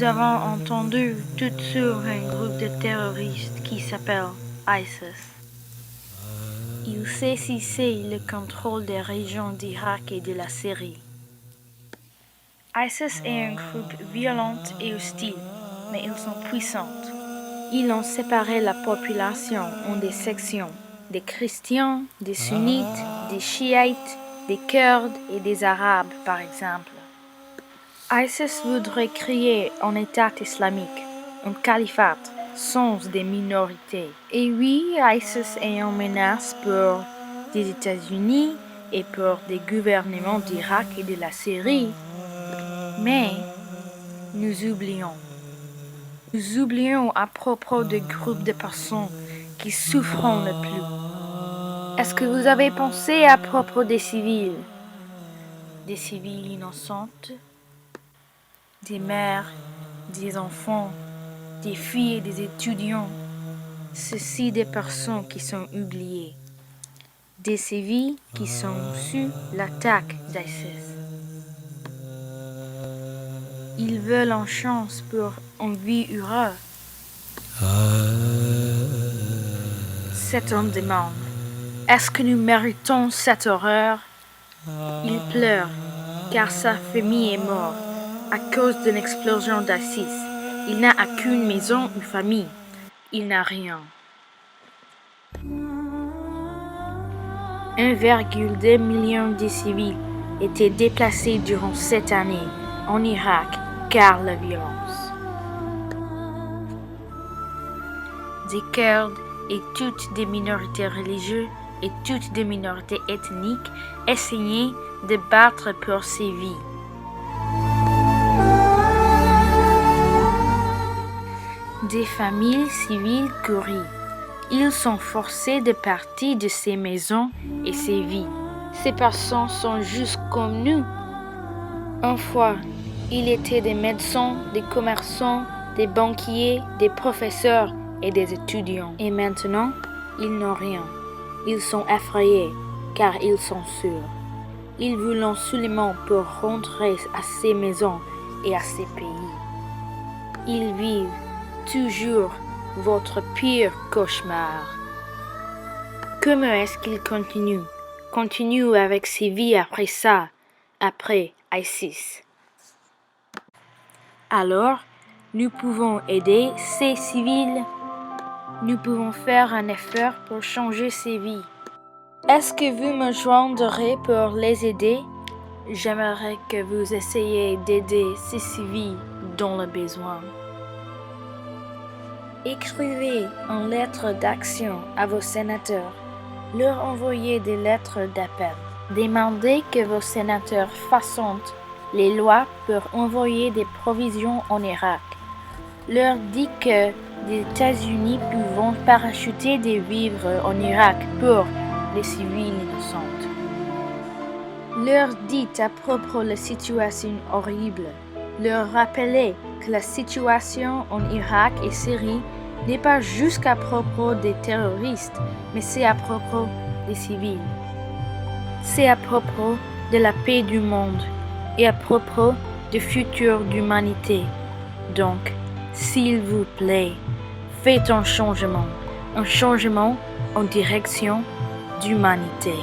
Nous avons entendu tout sur un groupe de terroristes qui s'appelle ISIS. Ils saisissaient le contrôle des régions d'Irak et de la Syrie. ISIS est un groupe violent et hostile, mais ils sont puissants. Ils ont séparé la population en des sections, des chrétiens, des sunnites, des chiites, des kurdes et des arabes par exemple. ISIS voudrait créer un État islamique, un califat, sans des minorités. Et oui, ISIS est une menace pour les États-Unis et pour des gouvernements d'Irak et de la Syrie. Mais nous oublions. Nous oublions à propos du groupe de personnes qui souffrent le plus. Est-ce que vous avez pensé à propos des civils? Des civils innocentes? Des mères, des enfants, des filles et des étudiants. Ceci des personnes qui sont oubliées. Des civils qui sont sous l'attaque d'ISIS. Ils veulent une chance pour une vie heureuse. Cet homme demande, est-ce que nous méritons cette horreur? Il pleure, car sa famille est morte à cause d'une explosion d'ISIS. Il n'a aucune maison ou famille. Il n'a rien. 1,2 million de civils étaient déplacés durant cette année en Irak car la violence. Des Kurdes et toutes des minorités religieuses et toutes des minorités ethniques essayaient de battre pour ces vies. Des familles civiles courent. Ils sont forcés de partir de ces maisons et ces vies. Ces personnes sont juste comme nous. Une fois, il était des médecins, des commerçants, des banquiers, des professeurs et des étudiants. Et maintenant, ils n'ont rien. Ils sont effrayés car ils sont sûrs. Ils veulent seulement pour rentrer à ces maisons et à ces pays. Ils vivent toujours votre pire cauchemar. Comment est-ce qu'il continue avec ses vies après ça, après ISIS? Alors, nous pouvons aider ces civils. Nous pouvons faire un effort pour changer ces vies. Est-ce que vous me joindrez pour les aider? J'aimerais que vous essayiez d'aider ces civils dans le besoin. Écrivez une lettre d'action à vos sénateurs. Leur envoyez des lettres d'appel. Demandez que vos sénateurs fassent les lois pour envoyer des provisions en Irak. Leur dites que les États-Unis peuvent parachuter des vivres en Irak pour les civils innocents. Leur dites à propos de la situation horrible. Leur rappelez que la situation en Irak et Syrie n'est pas juste à propos des terroristes, mais c'est à propos des civils. C'est à propos de la paix du monde et à propos du futur de l'humanité. Donc, s'il vous plaît, faites un changement en direction d'humanité.